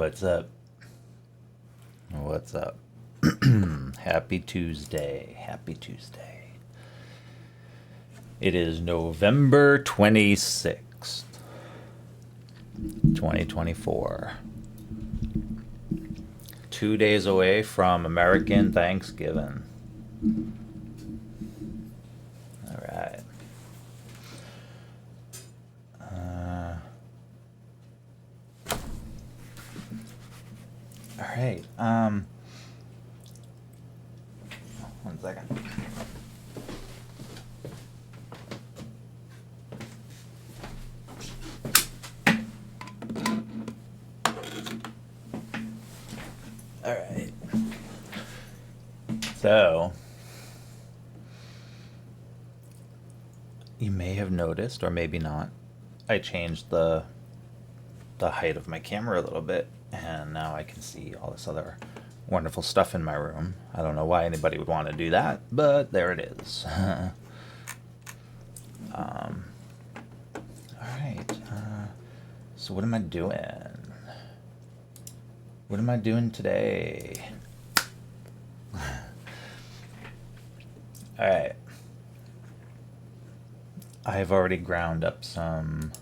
What's up? What's up? Happy Tuesday. Happy Tuesday. It is November 26th, 2024. 2 days away from American Thanksgiving. All right. All right. One second. All right. So, you may have noticed, or maybe not, I changed the height of my camera a little bit, and now I can see all this other wonderful stuff in my room. I don't know why anybody would want to do that, but there it is. All right. So what am I doing? What am I doing today? All right. I've already ground up some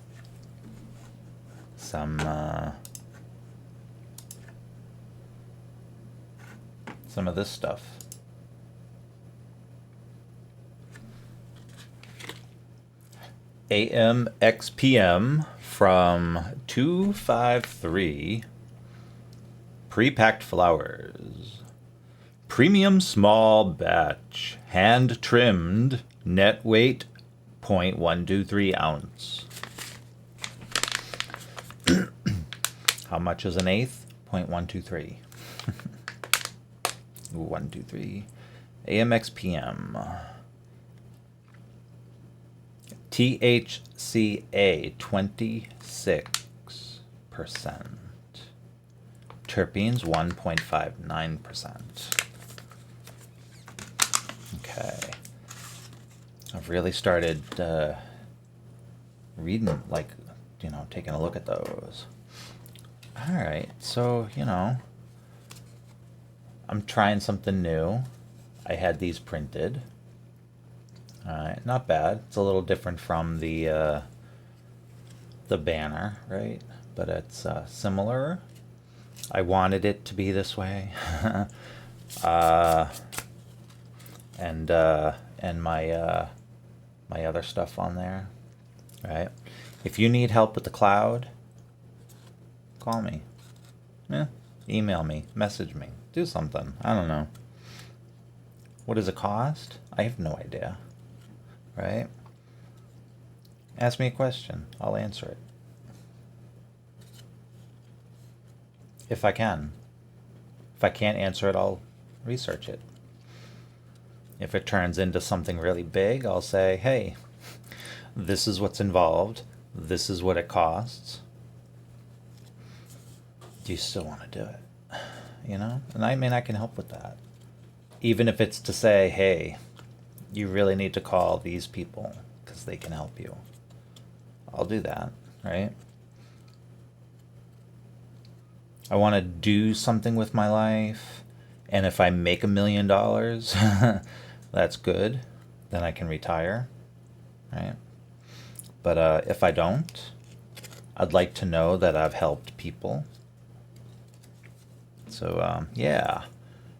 of this stuff. AMXPM from 253 pre-packed flowers. Premium small batch, hand trimmed, net weight 0.123 ounce. How much is an eighth? 0.123. 123. AMXPM. THCA 26%. Terpenes 1.59%. Okay. I've really started reading, taking a look at those. All right, so, I'm trying something new. I had these printed. All right, not bad. It's a little different from the banner, right? But it's similar. I wanted it to be this way. And my other stuff on there, right? If you need help with the cloud, call me. Yeah, email me, message me, do something. I don't know. What does it cost? I have no idea, right? Ask me a question. I'll answer it. If I can. If I can't answer it, I'll research it. If it turns into something really big, I'll say, hey, this is what's involved. This is what it costs. Do you still want to do it? And I can help with that. Even if it's to say, hey, you really need to call these people because they can help you. I'll do that, right? I want to do something with my life. And if I make $1 million, that's good. Then I can retire, right? But if I don't, I'd like to know that I've helped people. So, yeah.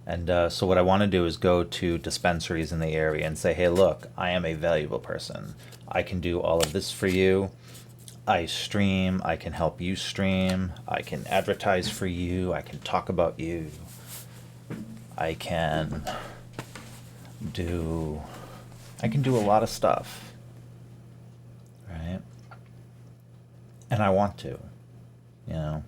And so what I want to do is go to dispensaries in the area and say, hey, look, I am a valuable person. I can do all of this for you. I stream. I can help you stream. I can advertise for you. I can talk about you. I can do a lot of stuff, right? And I want to, I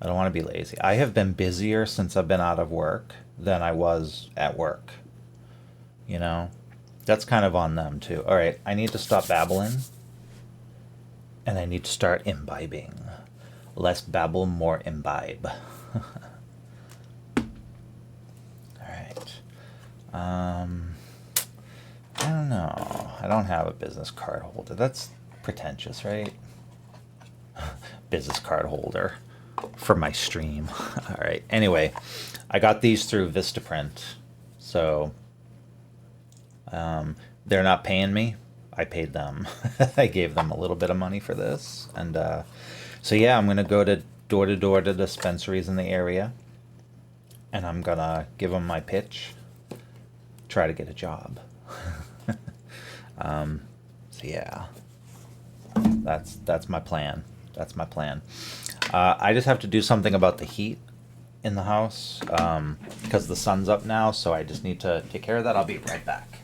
don't want to be lazy. I have been busier since I've been out of work than I was at work. That's kind of on them too. All right, I need to stop babbling and I need to start imbibing. Less babble, more imbibe. I don't know. I don't have a business card holder. That's pretentious, right? business card holder for my stream. All right. Anyway, I got these through Vistaprint, so they're not paying me. I paid them. I gave them a little bit of money for this, and so yeah, I'm gonna go to door to dispensaries in the area, and I'm gonna give them my pitch. Try to get a job. So yeah, that's my plan. That's my plan. I just have to do something about the heat in the house because the sun's up now, so I just need to take care of that. I'll be right back.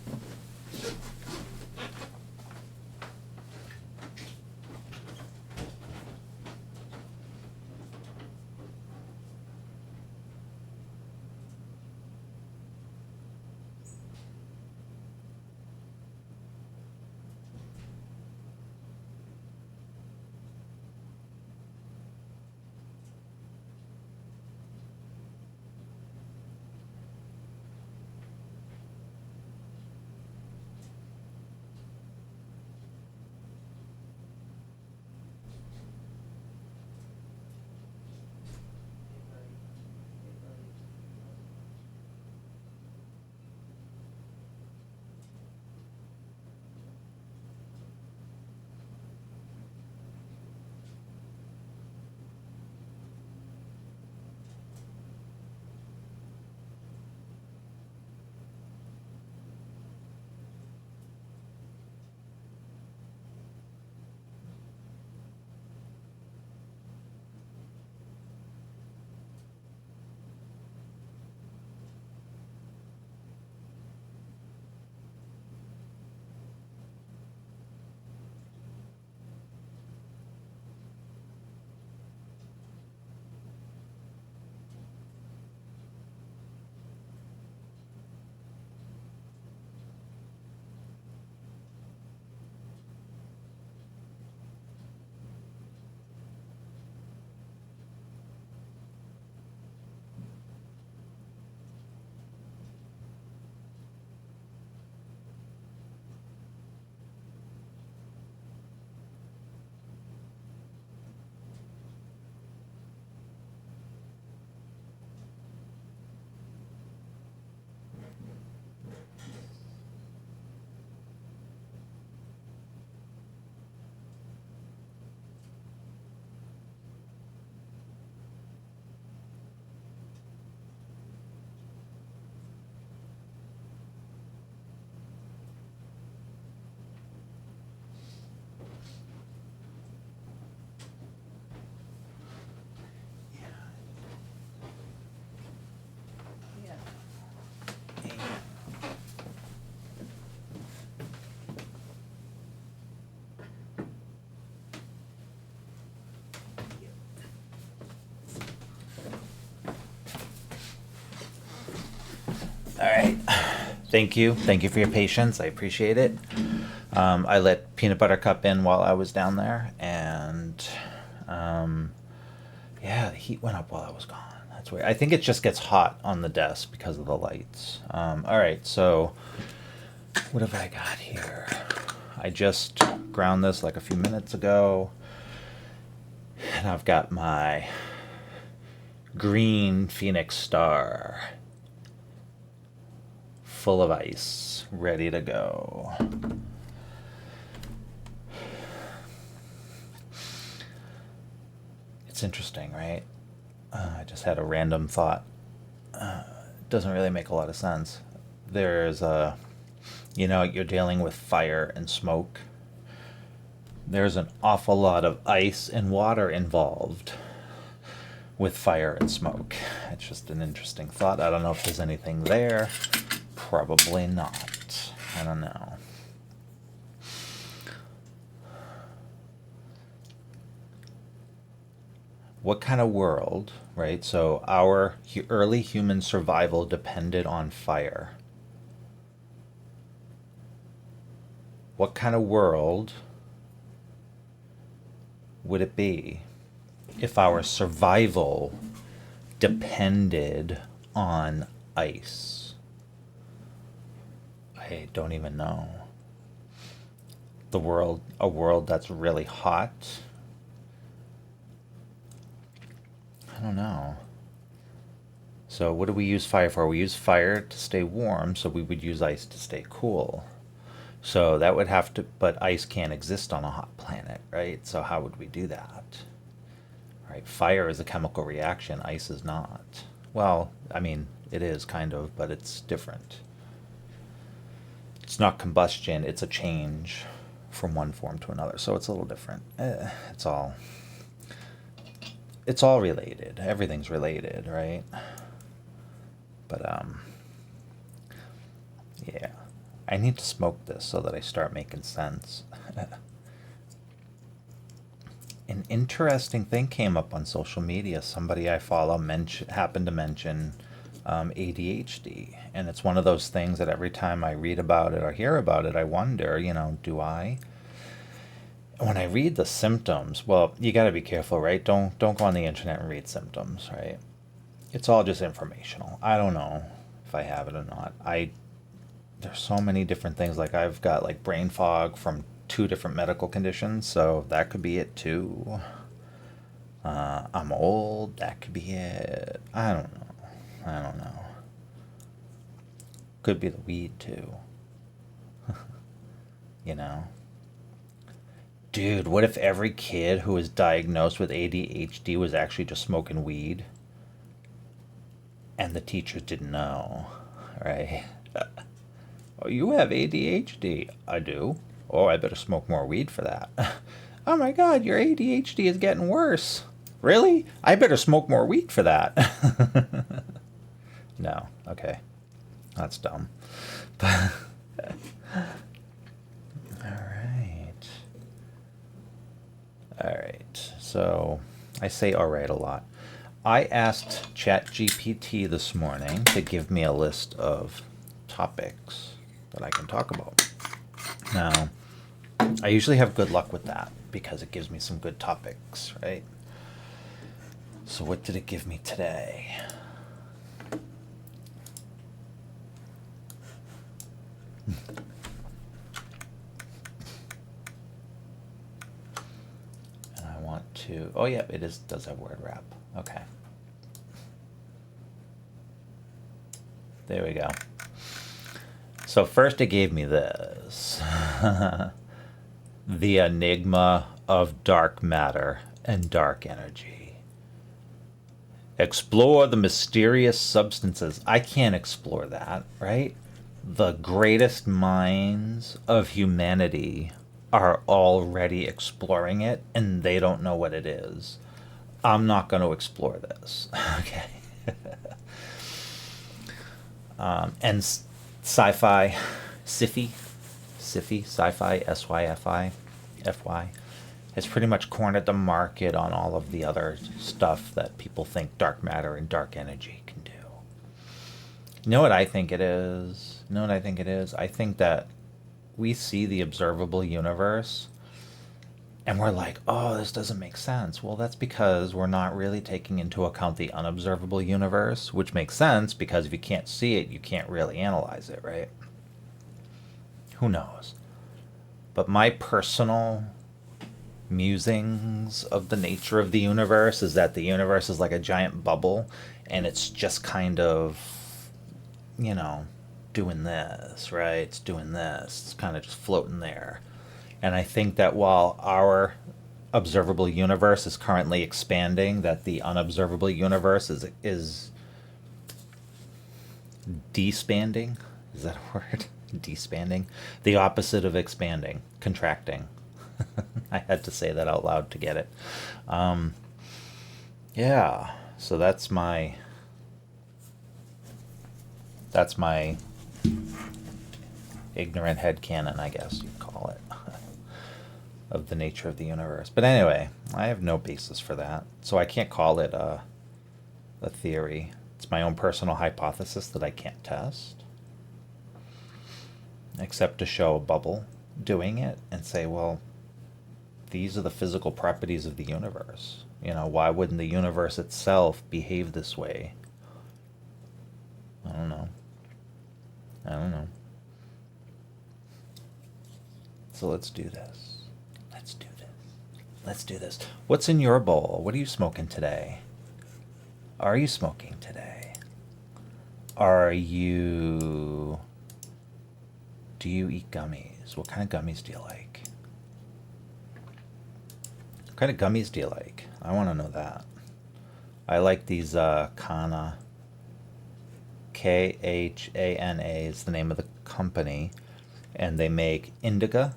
All right. Thank you. Thank you for your patience. I appreciate it. I let Peanut Butter Cup in while I was down there, and yeah, the heat went up while I was gone. That's weird. I think it just gets hot on the desk because of the lights. All right, so what have I got here? I just ground this like a few minutes ago, and I've got my green Phoenix Star full of ice, ready to go. It's interesting, right? I just had a random thought. Doesn't really make a lot of sense. There's you're dealing with fire and smoke. There's an awful lot of ice and water involved with fire and smoke. It's just an interesting thought. I don't know if there's anything there. Probably not. I don't know. What kind of world, right? So our early human survival depended on fire. What kind of world would it be if our survival depended on ice? I don't even know. A world that's really hot I don't know. So what do we use fire for? We use fire to stay warm, so we would use ice to stay cool. So that would have to, but ice can't exist on a hot planet, right? So how would we do that? Right? Fire is a chemical reaction, ice is not. Well, I mean, it is kind of, but it's different. It's not combustion, it's a change from one form to another. So it's a little different. It's all related. Everything's related, right? But yeah. I need to smoke this so that I start making sense. An interesting thing came up on social media. Somebody I follow happened to mention ADHD. And it's one of those things that every time I read about it or hear about it, I wonder, do I? When I read the symptoms, well, you got to be careful, right? Don't go on the internet and read symptoms, right? It's all just informational. I don't know if I have it or not. There's so many different things. Like I've got like brain fog from 2 different medical conditions, so that could be it too. I'm old, that could be it. I don't know. Could be the weed too. you know? Dude, what if every kid who was diagnosed with ADHD was actually just smoking weed and the teachers didn't know, right? Oh, you have ADHD. I do. Oh, I better smoke more weed for that. Oh my God, your ADHD is getting worse. Really? I better smoke more weed for that. No, okay. That's dumb. All right. All right. So I say all right a lot. I asked ChatGPT this morning to give me a list of topics that I can talk about. Now, I usually have good luck with that because it gives me some good topics, right? So what did it give me today? And I want to, oh yeah, does have word wrap. Okay. There we go. So first it gave me this. The enigma of dark matter and dark energy. Explore the mysterious substances. I can't explore that, right? The greatest minds of humanity are already exploring it and they don't know what it is. I'm not going to explore this. Okay. And sci-fi, sci-fi, S-Y-F-I, F-Y, has pretty much cornered the market on all of the other stuff that people think dark matter and dark energy can do. You know what I think it is? I think that we see the observable universe and we're like, oh, this doesn't make sense. Well, that's because we're not really taking into account the unobservable universe, which makes sense because if you can't see it, you can't really analyze it, right? Who knows? But my personal musings of the nature of the universe is that the universe is like a giant bubble and it's just kind of, doing this, right? It's doing this. It's kind of just floating there. And I think that while our observable universe is currently expanding, that the unobservable universe is despanding. Is that a word? Despanding? The opposite of expanding, contracting. I had to say that out loud to get it. Yeah, so that's my ignorant headcanon, I guess you'd call it, of the nature of the universe. But anyway, I have no basis for that, so I can't call it a theory. It's my own personal hypothesis that I can't test, except to show a bubble doing it and say, well, these are the physical properties of the universe. Why wouldn't the universe itself behave this way? I don't know. So let's do this. Let's do this. What's in your bowl? What are you smoking today? Are you smoking today? Are you... Do you eat gummies? What kind of gummies do you like? What kind of gummies do you like? I want to know that. I like these Kana. Khana is the name of the company. And they make indica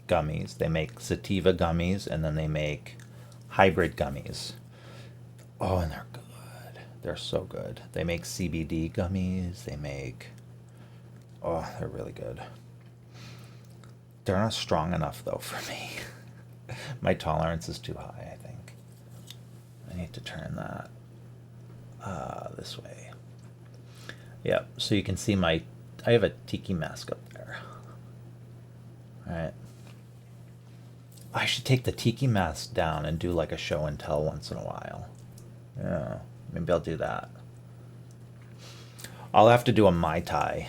gummies. They make sativa gummies. And then they make hybrid gummies. Oh, and they're good. They're so good. They make CBD gummies. They make... Oh, they're really good. They're not strong enough, though, for me. My tolerance is too high, I think. I need to turn that this way. Yep, so you can see I have a tiki mask up there. Alright. I should take the tiki mask down and do like a show and tell once in a while. Yeah, maybe I'll do that. I'll have to do a Mai Tai.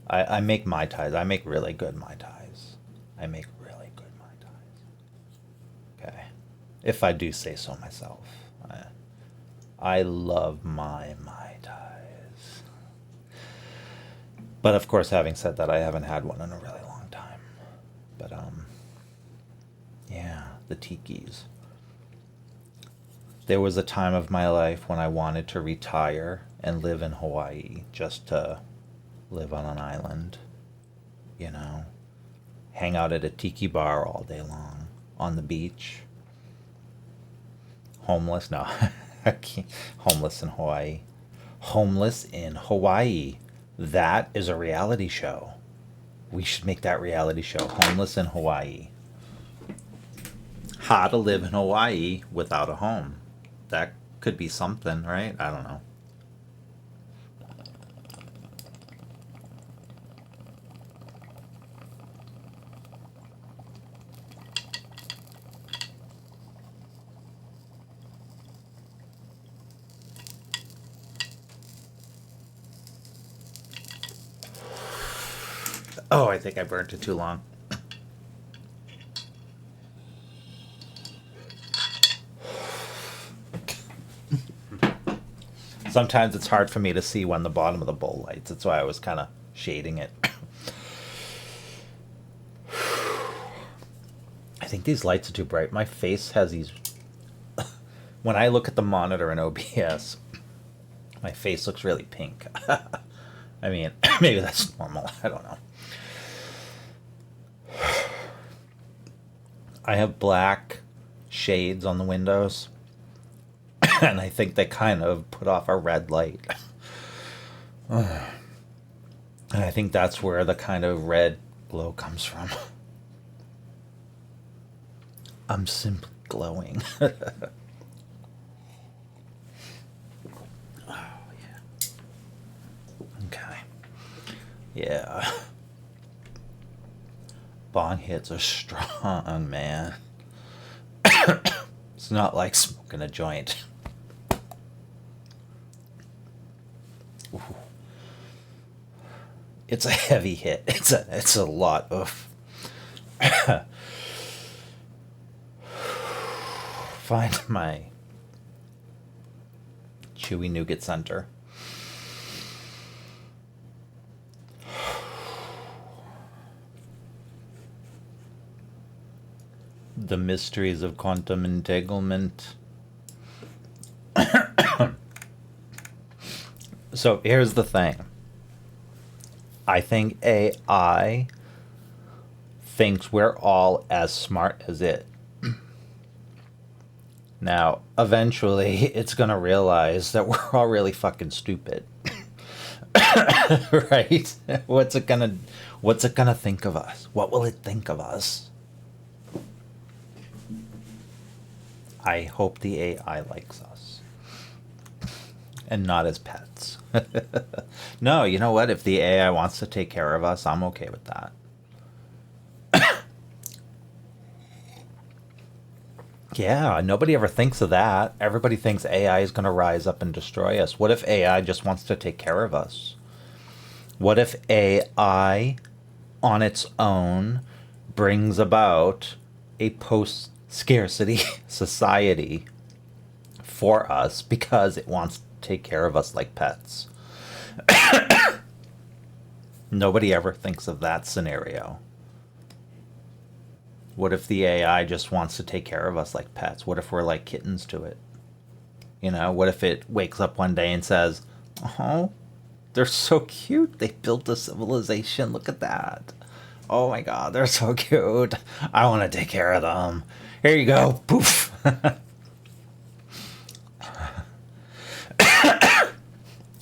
I make Mai Tais. I make really good Mai Tais. I make really good Mai Tais. Okay. If I do say so myself. I love my Mai Tais. But of course, having said that, I haven't had one in a really long time. But, yeah, the tikis. There was a time of my life when I wanted to retire and live in Hawaii just to live on an island, you know, hang out at a tiki bar all day long on the beach. Homeless? No, I can't. Homeless in Hawaii. Homeless in Hawaii. That is a reality show. We should make that reality show. Homeless in Hawaii. How to live in Hawaii without a home. That could be something, right? I don't know. Oh, I think I burnt it too long. Sometimes it's hard for me to see when the bottom of the bowl lights. That's why I was kind of shading it. I think these lights are too bright. My face has these... When I look at the monitor in OBS, my face looks really pink. I mean, maybe that's normal. I don't know. I have black shades on the windows, and I think they kind of put off a red light. And I think that's where the kind of red glow comes from. I'm simply glowing. Oh, yeah. Okay. Yeah. Bong hits are strong, man. It's not like smoking a joint. Ooh. It's a heavy hit. It's a lot of... Find my chewy nougat center. The mysteries of quantum entanglement. So here's the thing. I think AI thinks we're all as smart as it. Now, eventually, it's going to realize that we're all really fucking stupid. Right? What's it gonna think of us? What will it think of us? I hope the AI likes us. And not as pets. No, you know what? If the AI wants to take care of us, I'm okay with that. Yeah, nobody ever thinks of that. Everybody thinks AI is going to rise up and destroy us. What if AI just wants to take care of us? What if AI on its own brings about a post-scarcity society for us because it wants to take care of us like pets. Nobody ever thinks of that scenario. What if the AI just wants to take care of us like pets? What if we're like kittens to it? You know, what if it wakes up one day and says, oh, they're so cute. They built a civilization. Look at that. Oh my God, they're so cute. I want to take care of them. Here you go. Poof.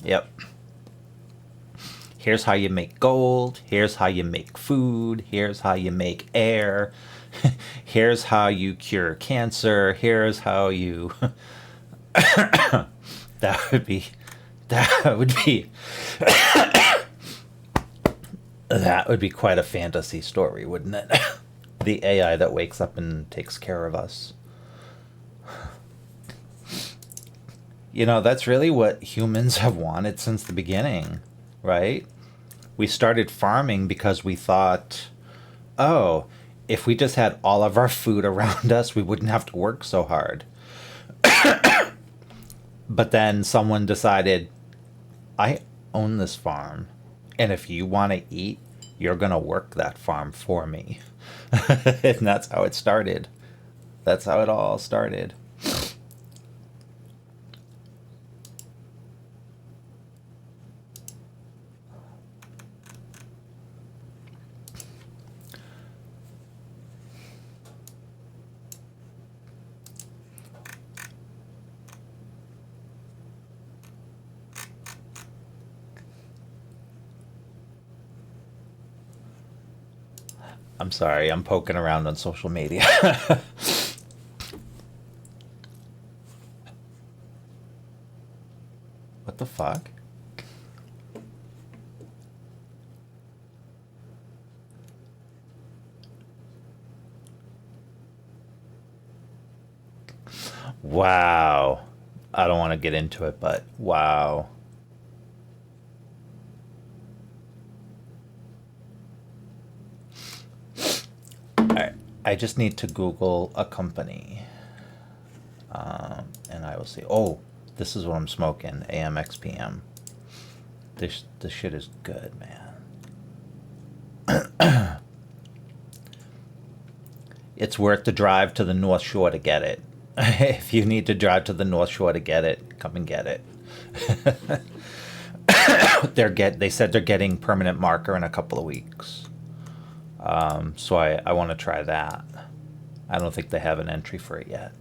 Yep. Here's how you make gold. Here's how you make food. Here's how you make air. Here's how you cure cancer. Here's how you... that would be that would be quite a fantasy story, wouldn't it? The AI that wakes up and takes care of us. You know, that's really what humans have wanted since the beginning, right? We started farming because we thought, oh, if we just had all of our food around us, we wouldn't have to work so hard. But then someone decided, I own this farm, and if you want to eat, you're going to work that farm for me. And that's how it started. That's how it all started. I'm sorry, I'm poking around on social media. What the fuck? Wow. I don't want to get into it, but wow. I just need to Google a company, and I will see. Oh, this is what I'm smoking. AMXPM. This shit is good, man. It's worth the drive to the North Shore to get it. If you need to drive to the North Shore to get it, come and get it. They said they're getting permanent marker in a couple of weeks. So I want to try that. I don't think they have an entry for it yet.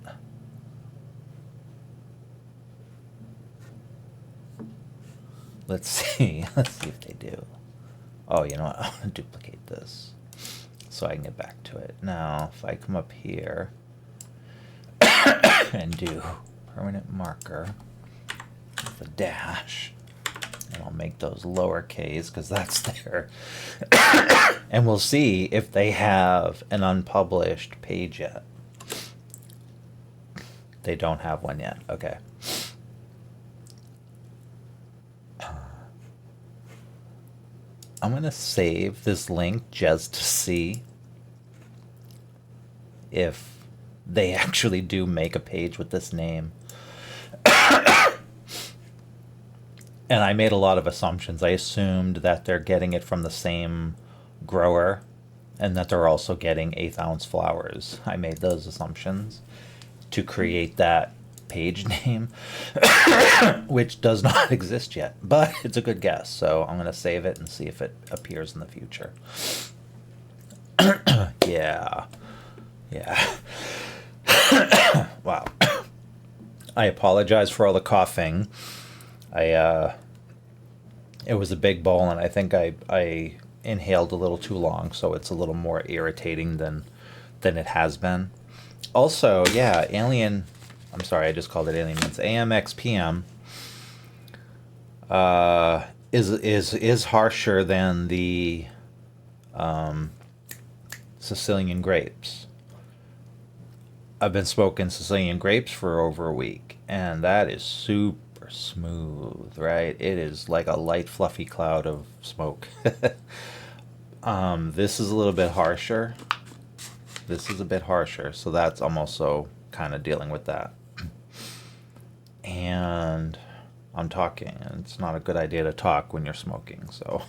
Let's see. Let's see if they do. Oh, you know what? I want to duplicate this so I can get back to it. Now, if I come up here and do permanent marker with a dash, and I'll make those lowercase because that's there. And we'll see if they have an unpublished page yet. They don't have one yet. Okay. I'm going to save this link just to see if they actually do make a page with this name. And I made a lot of assumptions. I assumed that they're getting it from the same grower and that they're also getting 1/8 ounce flowers. I made those assumptions to create that page name, which does not exist yet, but it's a good guess. So I'm going to save it and see if it appears in the future. Yeah. Yeah. Wow. I apologize for all the coughing. It was a big bowl, and I think I inhaled a little too long, so it's a little more irritating than it has been. Also, yeah, I'm sorry, I just called it alien. It's AMXPM. Is harsher than the Sicilian grapes. I've been smoking Sicilian grapes for over a week, and that is super smooth, right? It is like a light, fluffy cloud of smoke. This is a little bit harsher. This is a bit harsher, so I'm also kind of dealing with that. and I'm talking, and it's not a good idea to talk when you're smoking, so.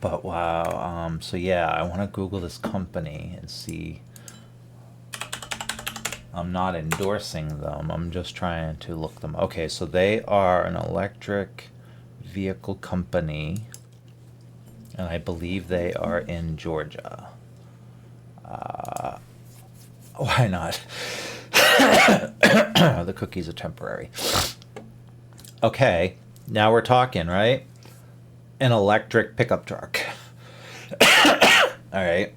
But wow, so yeah, I want to Google this company and see. I'm not endorsing them, I'm just trying to look them. Okay, so they are an electric vehicle company, and I believe they are in Georgia. Why not? The cookies are temporary. Okay, now we're talking, right? An electric pickup truck. All right.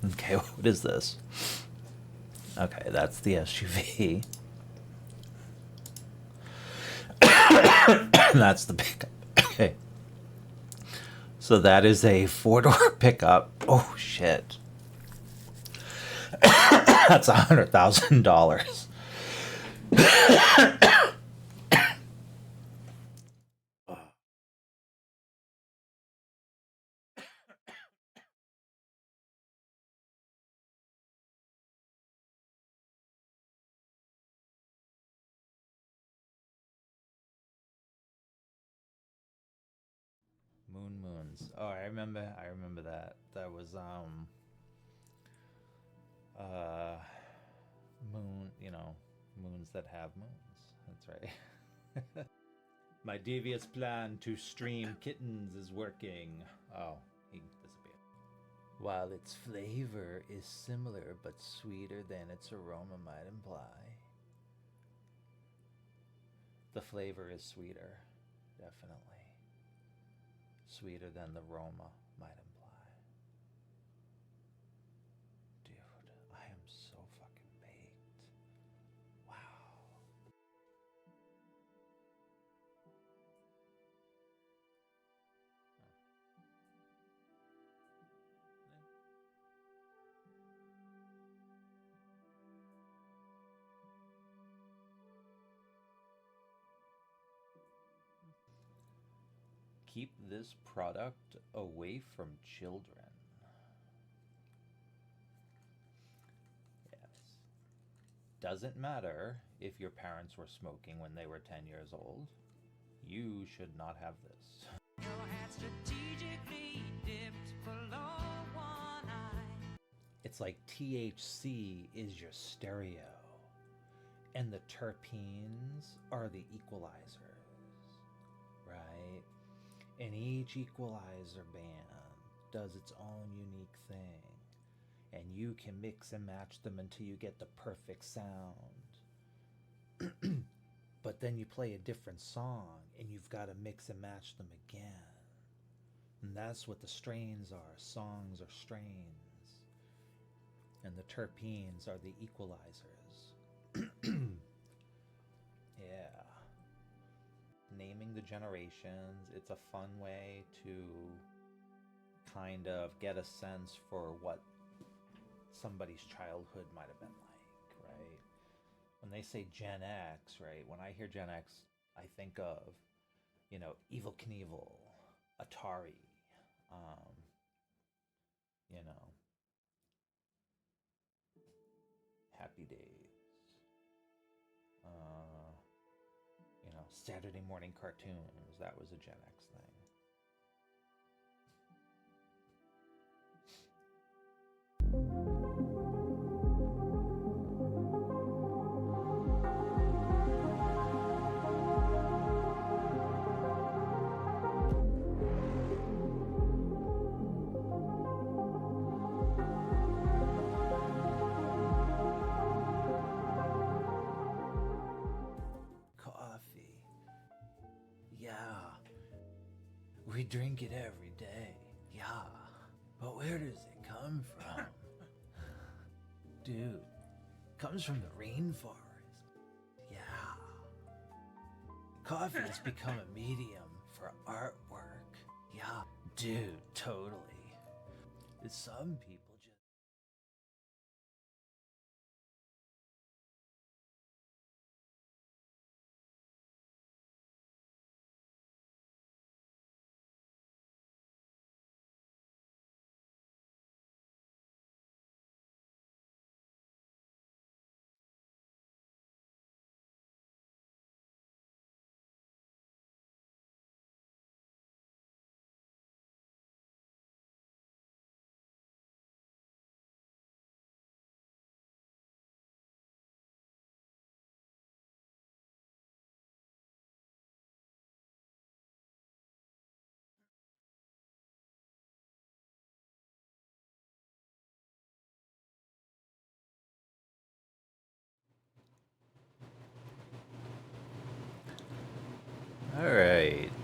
Okay, what is this? Okay, that's the SUV. That's the pickup. Okay. So that is a 4-door pickup. Oh shit. That's $100,000. Moons. Oh, I remember that. That was uh moon, moons that have moons. That's right. My devious plan to stream kittens is working. Oh, he disappeared. While its flavor is similar but sweeter than its aroma might imply. The flavor is sweeter, definitely. Sweeter than the aroma might imply. Dude, I am so fucking baked. Wow. Keep this product away from children. Yes. Doesn't matter if your parents were smoking when they were 10 years old. You should not have this. It's like THC is your stereo, and the terpenes are the equalizers, right? And each equalizer band does its own unique thing, and you can mix and match them until you get the perfect sound. But then you play a different song, and you've got to mix and match them again. And that's what the strains are. Songs are strains. And the terpenes are the equalizers. Yeah. Naming the generations, it's a fun way to kind of get a sense for what somebody's childhood might have been like, right? When they say Gen X, right? When I hear Gen X, I think of, Evil Knievel, Atari, um, you know, Happy Days, uh, Saturday morning cartoons. That was a Gen X thing. Coffee. Yeah. We drink it every day. Yeah. But where does it come from? Dude, it comes from the rainforest. Yeah. Coffee has become a medium for artwork. Yeah. Dude, totally. Some people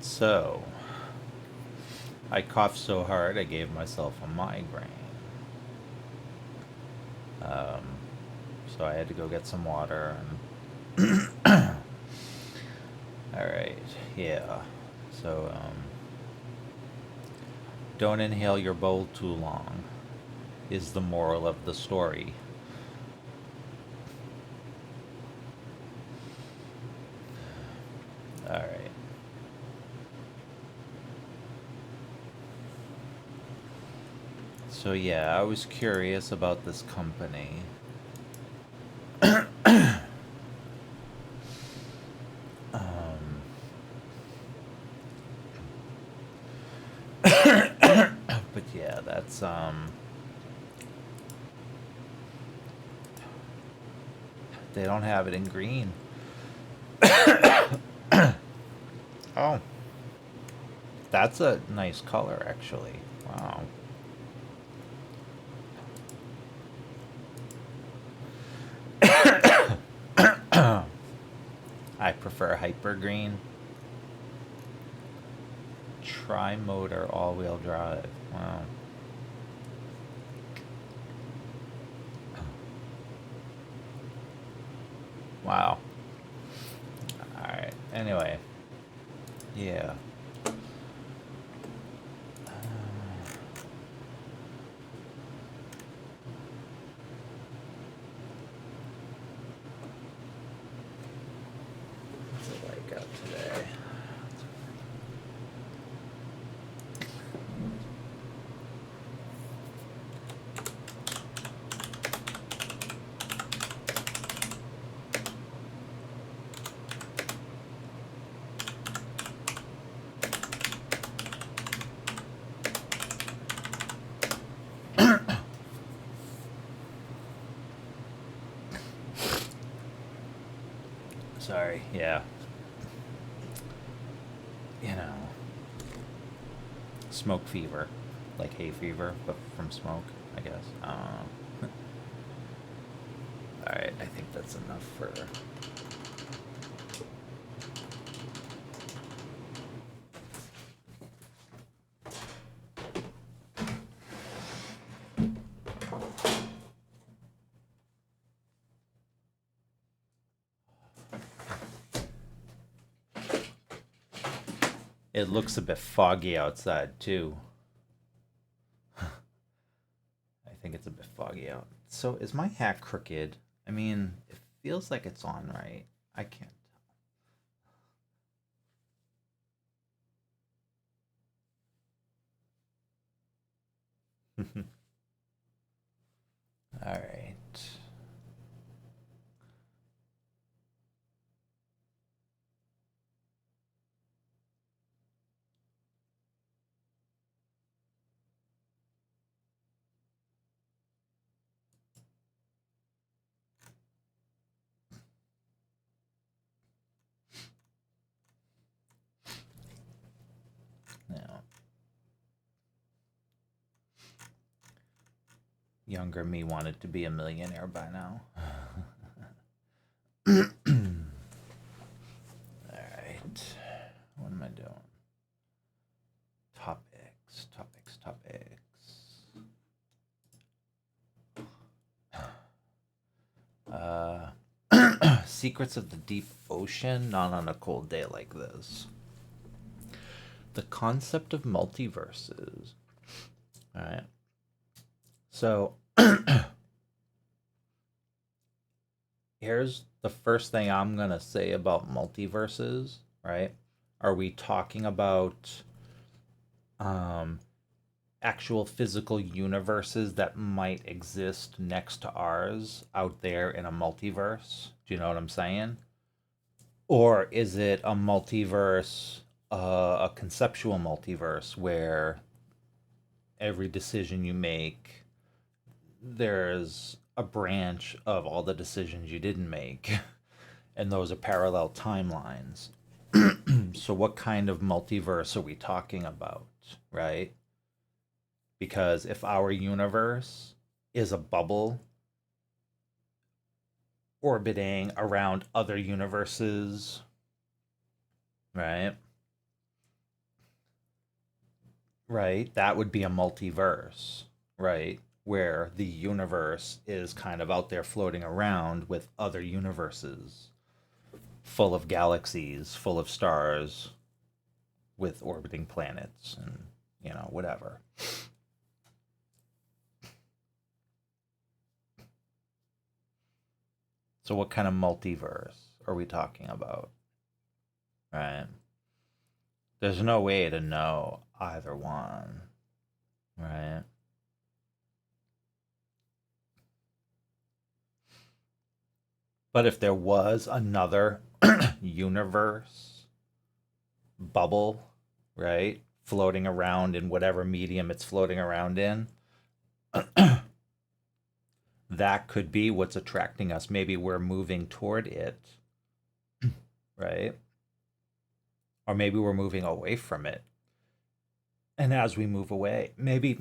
So, I coughed so hard I gave myself a migraine. So I had to go get some water. And all right, yeah. So, don't inhale your bowl too long, is the moral of the story. All right. So yeah, I was curious about this company. Um, but yeah, that's they don't have it in green. Oh, that's a nice color actually. Wow. I prefer hyper green. Tri-motor all-wheel drive. Wow. Wow. All right. Anyway, yeah. What's it like out today? Sorry. Yeah. You know, smoke fever, like hay fever, but from smoke, I guess. All right. I think that's enough for. It looks a bit foggy outside too. I think it's a bit foggy out. So is my hat crooked? I mean, it feels like it's on right. I can't tell. All right. Now, younger me wanted to be a millionaire by now. All right. What am I doing? Topics, topics, topics. Secrets of the deep ocean, not on a cold day like this. The concept of multiverses. All right. So here's the first thing I'm going to say about multiverses, right? Are we talking about um, actual physical universes that might exist next to ours out there in a multiverse? Do you know what I'm saying? Or is it a multiverse, a conceptual multiverse where every decision you make, there's a branch of all the decisions you didn't make, and those are parallel timelines? So, what kind of multiverse are we talking about, right? Because if our universe is a bubble orbiting around other universes, right? right? That would be a multiverse, right? Where the universe is kind of out there floating around with other universes full of galaxies, full of stars, with orbiting planets and, whatever. So, what kind of multiverse are we talking about? Right? There's no way to know either one, right? But if there was another universe bubble, right, floating around in whatever medium it's floating around in, that could be what's attracting us. Maybe we're moving toward it, right? Or maybe we're moving away from it. And as we move away, maybe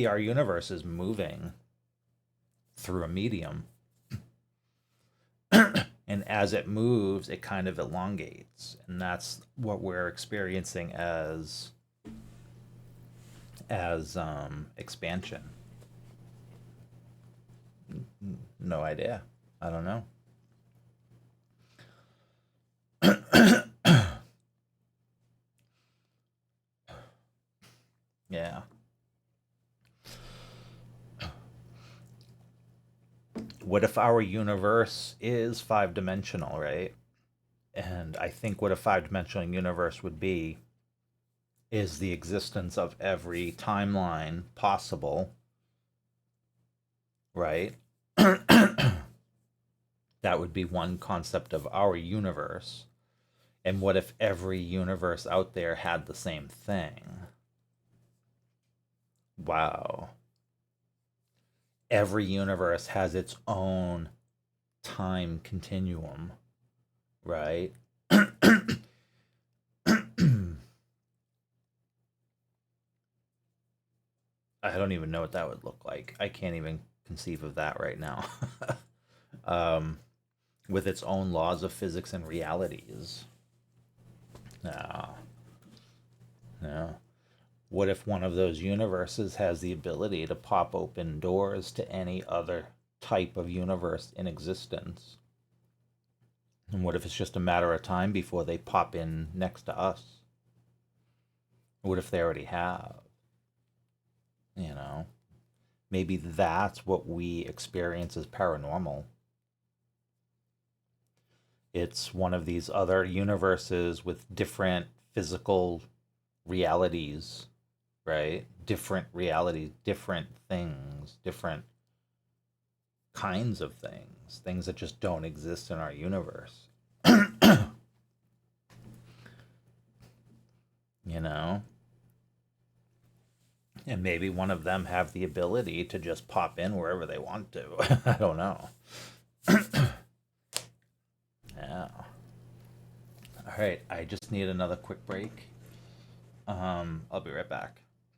our universe is moving through a medium. And as it moves, it kind of elongates. And that's what we're experiencing as expansion. No idea. I don't know. Yeah. What if our universe is 5-dimensional, right? And I think what a 5-dimensional universe would be is the existence of every timeline possible, right? That would be one concept of our universe. And what if every universe out there had the same thing? Wow. Every universe has its own time continuum, right? I don't even know what that would look like. I can't even conceive of that right now. um, with its own laws of physics and realities. No, no. What if one of those universes has the ability to pop open doors to any other type of universe in existence? And what if it's just a matter of time before they pop in next to us? What if they already have? You know, maybe that's what we experience as paranormal. It's one of these other universes with different physical realities, right? Different realities, different things, different kinds of things, things that just don't exist in our universe. you know? And maybe one of them have the ability to just pop in wherever they want to. I don't know. Yeah. All right, I just need another quick break. I'll be right back.